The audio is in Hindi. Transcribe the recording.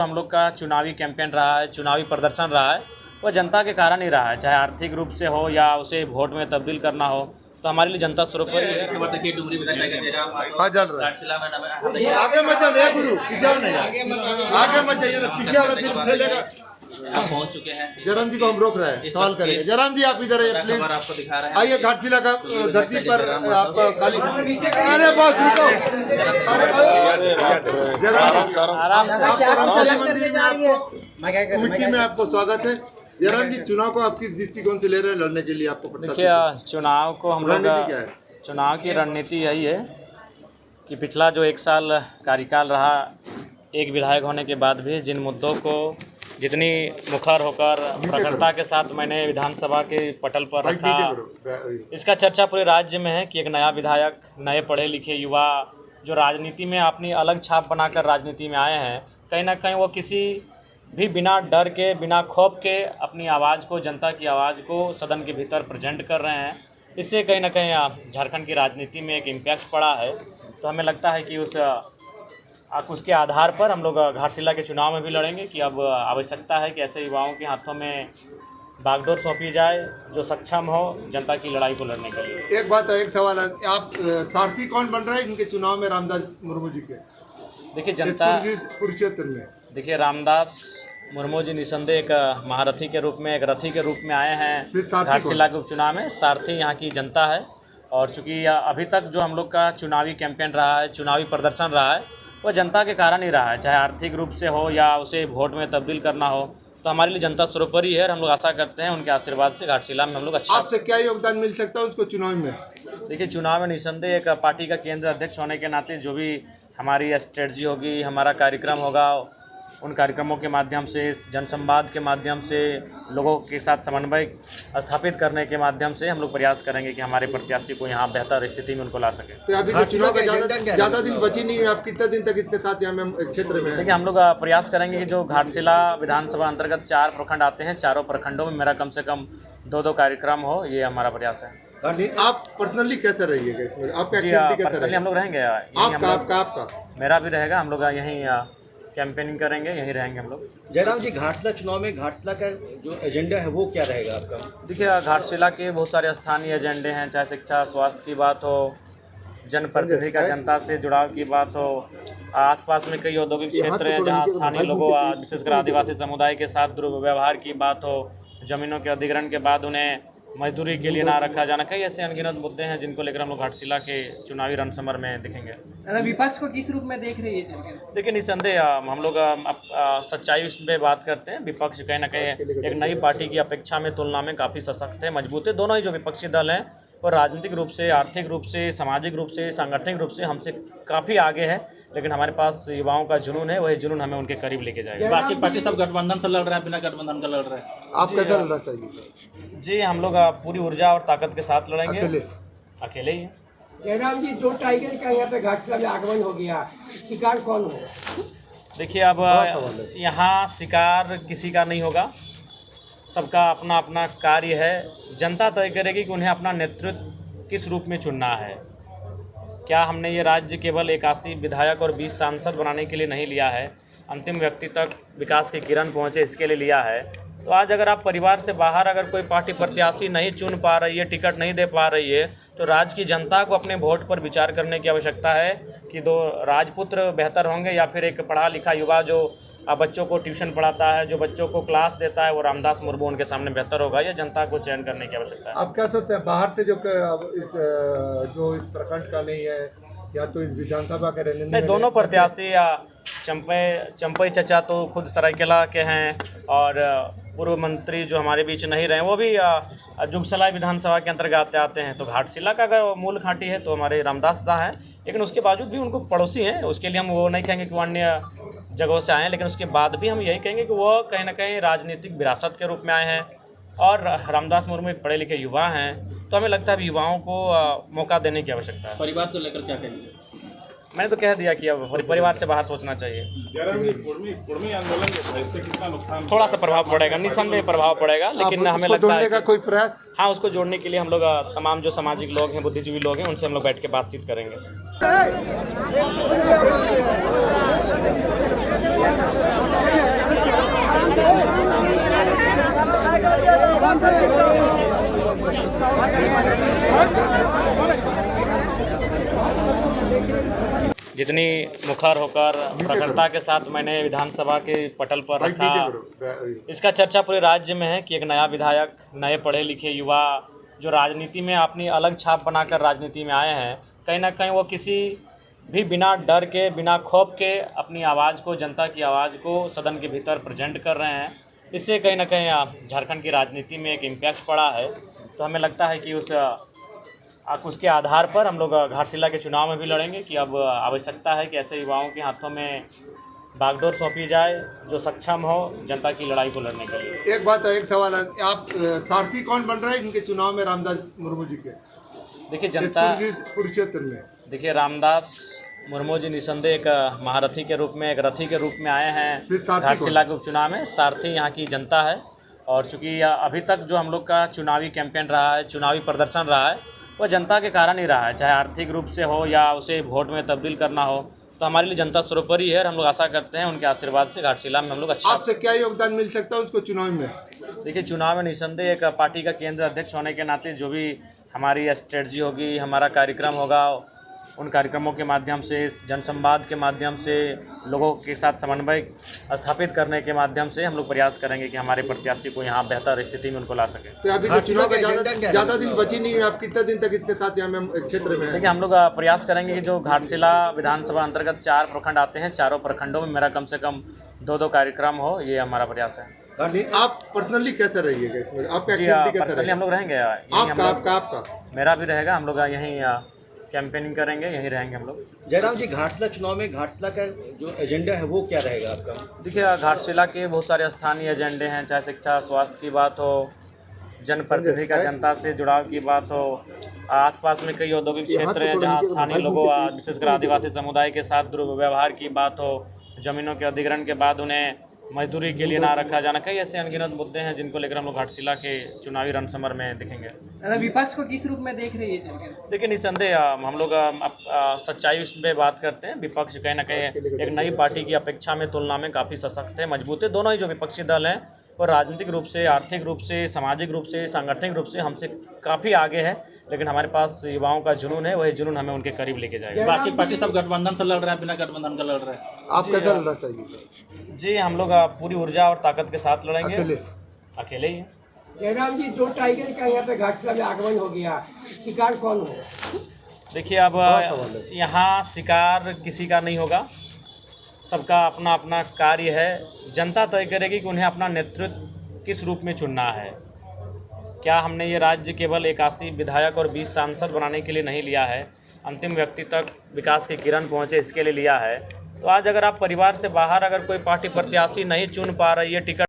हम लोग का चुनावी कैंपेन रहा है, चुनावी प्रदर्शन रहा है, वह जनता के कारण ही रहा है, चाहे आर्थिक रूप से हो या उसे वोट में तब्दील करना हो, तो हमारे लिए जनता सर्वोपरि है। आगे मत जाओ गुरु, पीछे नहीं, आगे मत जाइए ना, पीछे वाला फिर चलेगा। आप पहुंच चुके हैं। जयराम जी को हम रोक रहे हैं, सवाल करेंगे। जयराम जी आप इधर आइए प्लीज, आपको दिखा रहे हैं। आइए घाटशिला का धरती पर आप खाली, अरे बस रुको, आराम से रामचली मंदिर में आपको कमेटी में आपको स्वागत है। जयराम जी, चुनाव को आप किस दृष्टिकोण से ले रहे हैं लड़ने के लिए? आपको देखिए, चुनाव को हम लोग रणनीति क्या है? चुनाव की रणनीति यही है कि पिछला जो 1 साल कार्यकाल रहा, एक विधायक होने के बाद भी जिन मुद्दों को जितनी मुखर होकर प्रखरता के साथ मैंने विधानसभा के पटल पर रखा, इसका चर्चा पूरे राज्य में है कि एक नया विधायक, नए पढ़े लिखे युवा जो राजनीति में अपनी अलग छाप बनाकर राजनीति में आए हैं, कहीं ना कहीं वो किसी भी बिना डर के, बिना खौफ के अपनी आवाज़ को, जनता की आवाज़ को सदन के भीतर प्रेजेंट कर रहे हैं। इससे कहीं ना कहीं झारखंड की राजनीति में एक इम्पैक्ट पड़ा है। तो हमें लगता है कि उसके आधार पर हम लोग घाटशिला के चुनाव में भी लड़ेंगे कि अब आवश्यकता है कि ऐसे युवाओं के हाथों में बागडोर सौंपी जाए जो सक्षम हो जनता की लड़ाई को लड़ने के लिए। एक बात है, एक सवाल है, आप सारथी कौन बन रहे हैं इनके चुनाव में? रामदास मुर्मू जी के। देखिए, जनता कुरुक्षेत्र में देखिए, रामदास मुर्मू जी निसंदेह एक महारथी के रूप में, एक रथी के रूप में आए हैं घाटशिला के उपचुनाव में। सारथी यहाँ की जनता है। और चूँकि अभी तक जो हम लोग का चुनावी कैंपेन रहा है, चुनावी प्रदर्शन रहा है, वह जनता के कारण ही रहा है, चाहे आर्थिक रूप से हो या उसे वोट में तब्दील करना हो। तो हमारे लिए जनता सर्वोपरि है और हम लोग आशा करते हैं उनके आशीर्वाद से घाटशिला में हम लोग अच्छा। आपसे क्या योगदान मिल सकता है उसको चुनाव में? देखिए, चुनाव में निसंदेह एक पार्टी का केंद्र अध्यक्ष होने के नाते जो भी हमारी स्ट्रेटजी होगी, हमारा कार्यक्रम होगा, उन कार्यक्रमों के माध्यम से, जनसंवाद के माध्यम से, लोगों के साथ समन्वय स्थापित करने के माध्यम से हम लोग प्रयास करेंगे कि हमारे प्रत्याशी को यहाँ बेहतर स्थिति में उनको ला सकें। तो अभी तो चुनाव का ज़्यादा दिन बची नहीं है, आप कितने दिन तक इसके साथ यहाँ क्षेत्र में? देखिए, हम लोग प्रयास करेंगे कि जो घाटशिला विधानसभा अंतर्गत 4 प्रखंड आते हैं, चारों प्रखंडों में मेरा कम से कम 2-2 कार्यक्रम हो, ये हमारा प्रयास है। आप पर्सनली कैसे रहिएगा इसमें? आपका जी, एक्टिविटी कैसे पर्सनली हम लोग रहेंगे, आपका मेरा भी रहेगा। हम लोग यहीं कैंपेनिंग करेंगे, यहीं रहेंगे हम लोग। जयराम जी, घाटशिला चुनाव में घाटशिला का जो एजेंडा है वो क्या रहेगा आपका? देखिए, घाटशिला के बहुत सारे स्थानीय एजेंडे हैं, चाहे शिक्षा, स्वास्थ्य की बात हो, जनप्रतिनिधि का जनता से जुड़ाव की बात हो, आसपास में कई औद्योगिक क्षेत्र हैं जहां स्थानीय लोगों, विशेषकर आदिवासी समुदाय के साथ दुर्व्यवहार की बात हो, ज़मीनों के अधिग्रहण के बाद उन्हें मजदूरी के लिए ना रखा जाना, कई ऐसे अनगिनत मुद्दे हैं जिनको लेकर हम लोग घाटशिला के चुनावी रणसमर में दिखेंगे। विपक्ष को किस रूप में देख रही है? देखिए, निसंदेह हम लोग सच्चाई पे बात करते हैं। विपक्ष कहीं ना कहीं एक नई पार्टी की अपेक्षा में, तुलना में काफ़ी सशक्त है, मजबूत है। दोनों ही जो विपक्षी दल हैं वो राजनीतिक रूप से, आर्थिक रूप से, सामाजिक रूप से, सांगठनिक रूप से हमसे काफ़ी आगे है, लेकिन हमारे पास युवाओं का जुनून है, वही जुनून हमें उनके करीब लेके जाएगा। बाकी पार्टी सब गठबंधन से लड़ रहा है, बिना गठबंधन का लड़ रहा है। आप कैसा लड़ना चाहिए? जी, हम लोग पूरी ऊर्जा और ताकत के साथ लड़ेंगे। अकेले ही। जयराम जी, 2 टाइगर का यहाँ पे घाटशिला में आगमन हो गया, शिकार कौन हो? देखिए, अब यहाँ शिकार किसी का नहीं होगा, सबका अपना अपना कार्य है। जनता तय करेगी कि उन्हें अपना नेतृत्व किस रूप में चुनना है। क्या हमने ये राज्य केवल 81 विधायक और 20 सांसद बनाने के लिए नहीं लिया है, अंतिम व्यक्ति तक विकास की किरण पहुँचे इसके लिए लिया है। तो आज अगर आप परिवार से बाहर अगर कोई पार्टी प्रत्याशी नहीं चुन पा रही है, टिकट नहीं दे पा रही है, तो राज्य की जनता को अपने वोट पर विचार करने की आवश्यकता है कि 2 राजपुत्र बेहतर होंगे या फिर एक पढ़ा लिखा युवा जो बच्चों को ट्यूशन पढ़ाता है, जो बच्चों को क्लास देता है, वो रामदास मुर्मू उनके सामने बेहतर होगा। ये जनता को चयन करने की आवश्यकता है। आप क्या सोचते हैं बाहर से जो इस प्रखंड का नहीं है या तो इस विधानसभा के रहने नहीं, दोनों प्रत्याशी चंपई चचा तो खुद सरायकेला के हैं और पूर्व मंत्री जो हमारे बीच नहीं रहे, वो भी जुगसलाई विधानसभा के अंतर्गत आते हैं। तो घाटशिला का अगर मूल घाटी है तो हमारे रामदास दा है, लेकिन उसके बावजूद भी उनको पड़ोसी हैं, उसके लिए हम वो नहीं कहेंगे कि वो अन्य जगहों से आए हैं, लेकिन उसके बाद भी हम यही कहेंगे कि वो कहीं ना कहीं राजनीतिक विरासत के रूप में आए हैं। और रामदास मुर्मू एक पढ़े लिखे युवा हैं, तो हमें लगता है युवाओं को मौका देने की आवश्यकता है। परिवार को लेकर क्या कहेंगे? मैंने तो कह दिया कि अब परिवार से बाहर सोचना चाहिए। थोड़ा सा प्रभाव पड़ेगा, निसंदेह प्रभाव पड़ेगा, लेकिन हमें लगता है का कोई प्रयास? हाँ, उसको जोड़ने के लिए हम लोग तमाम जो सामाजिक लोग हैं, बुद्धिजीवी लोग हैं, उनसे हम लोग बैठ के बातचीत करेंगे। जितनी मुखर होकर प्रखरता के साथ मैंने विधानसभा के पटल पर भाई नीचे रखा, करो। इसका चर्चा पूरे राज्य में है कि एक नया विधायक, नए पढ़े लिखे युवा जो राजनीति में अपनी अलग छाप बनाकर राजनीति में आए हैं, कहीं ना कहीं वो किसी भी बिना डर के, बिना खौफ के अपनी आवाज़ को, जनता की आवाज़ को सदन के भीतर प्रेजेंट कर रहे हैं। इससे कहीं ना कहीं झारखंड की राजनीति में एक इम्पैक्ट पड़ा है। तो हमें लगता है कि उसके आधार पर हम लोग घाटशिला के चुनाव में भी लड़ेंगे कि अब आवश्यकता है कि ऐसे युवाओं के हाथों में बागडोर सौंपी जाए जो सक्षम हो जनता की लड़ाई को लड़ने के लिए। एक बात है, एक सवाल है, आप सारथी कौन बन रहे हैं इनके चुनाव में रामदास मुर्मू जी के? देखिए जनता, कुरुक्षेत्र में देखिए रामदास मुर्मू जी निसंदेह एक महारथी के रूप में, एक रथी के रूप में आए हैं फिर सारथी घाटशिला के उपचुनाव में। सारथी यहाँ की जनता है और चूँकि अभी तक जो हम लोग का चुनावी कैंपेन रहा है, चुनावी प्रदर्शन रहा है, वो जनता के कारण ही रहा है, चाहे आर्थिक रूप से हो या उसे वोट में तब्दील करना हो। तो हमारे लिए जनता सर्वोपरि है और हम लोग आशा करते हैं उनके आशीर्वाद से घाटशिला में हम लोग अच्छा। आपसे क्या योगदान मिल सकता है उसको चुनाव में? देखिए चुनाव में निसंदेह एक पार्टी का केंद्र अध्यक्ष होने के नाते जो भी हमारी स्ट्रेटजी होगी, हमारा कार्यक्रम होगा, उन कार्यक्रमों के माध्यम से, जनसंवाद के माध्यम से, लोगों के साथ समन्वय स्थापित करने के माध्यम से हम लोग प्रयास करेंगे कि हमारे प्रत्याशी को यहाँ बेहतर स्थिति में उनको ला सकें। तो अभी तो चुनाव का ज़्यादा दिन बची नहीं है, आप कितना दिन तक इसके साथ यहाँ क्षेत्र में हैं? देखिए हम लोग प्रयास करेंगे कि जो घाटशिला विधानसभा अंतर्गत 4 प्रखंड आते हैं, चारों प्रखंडों में मेरा कम से कम 2-2 कार्यक्रम हो, ये हमारा प्रयास है। नहीं, आप पर्सनली कैसे रहिएगा इसमें? आपका जी एक्टिविटी कैसे पर्सनली हम लोग रहेंगे आपका मेरा भी रहेगा, हम लोग यहीं कैंपेनिंग करेंगे, यहीं रहेंगे हम लोग। जयराम जी, घाटशिला चुनाव में घाटशिला का जो एजेंडा है वो क्या रहेगा आपका? देखिए घाटशिला के बहुत सारे स्थानीय एजेंडे हैं, चाहे शिक्षा, स्वास्थ्य की बात हो, जनप्रतिनिधि का जनता से जुड़ाव की बात हो, आसपास में कई औद्योगिक क्षेत्र हैं जहाँ स्थानीय लोगों, विशेषकर आदिवासी समुदाय के साथ दुर्व्यवहार की बात हो, ज़मीनों के अधिग्रहण के बाद उन्हें मजदूरी के लिए ना रखा जाना, कई ऐसे अनगिनत मुद्दे हैं जिनको लेकर हम लोग घाटशिला के चुनावी रणसमर में दिखेंगे। विपक्ष को किस रूप में देख रही है चल के? देखिए निसंदेह हम लोग सच्चाई पे बात करते हैं। विपक्ष कहीं ना कहीं एक नई पार्टी की अपेक्षा में, तुलना में काफ़ी सशक्त है, मजबूत है। दोनों ही जो विपक्षी दल हैं वो राजनीतिक रूप से, आर्थिक रूप से, सामाजिक रूप से, सांगठनिक रूप से हमसे काफ़ी आगे है, लेकिन हमारे पास युवाओं का जुनून है, वही जुनून हमें उनके करीब लेके जाएगा। बाकी पार्टी सब गठबंधन से लड़ रहा है, बिना गठबंधन का लड़ रहा है। आप कैसा लड़ना चाहिए? जी हम लोग पूरी ऊर्जा और ताकत के साथ लड़ेंगे, अकेले ही। जयराम जी, 2 टाइगर का यहाँ पे घाटशिला में आगमन हो गया, शिकार कौन हो? देखिए अब यहाँ शिकार किसी का नहीं होगा, सबका अपना अपना कार्य है। जनता तय करेगी कि उन्हें अपना नेतृत्व किस रूप में चुनना है। क्या हमने ये राज्य केवल 81 विधायक और 20 सांसद बनाने के लिए नहीं लिया है, अंतिम व्यक्ति तक विकास की किरण पहुँचे इसके लिए लिया है। तो आज अगर आप परिवार से बाहर अगर कोई पार्टी प्रत्याशी नहीं चुन पा रही है, टिकट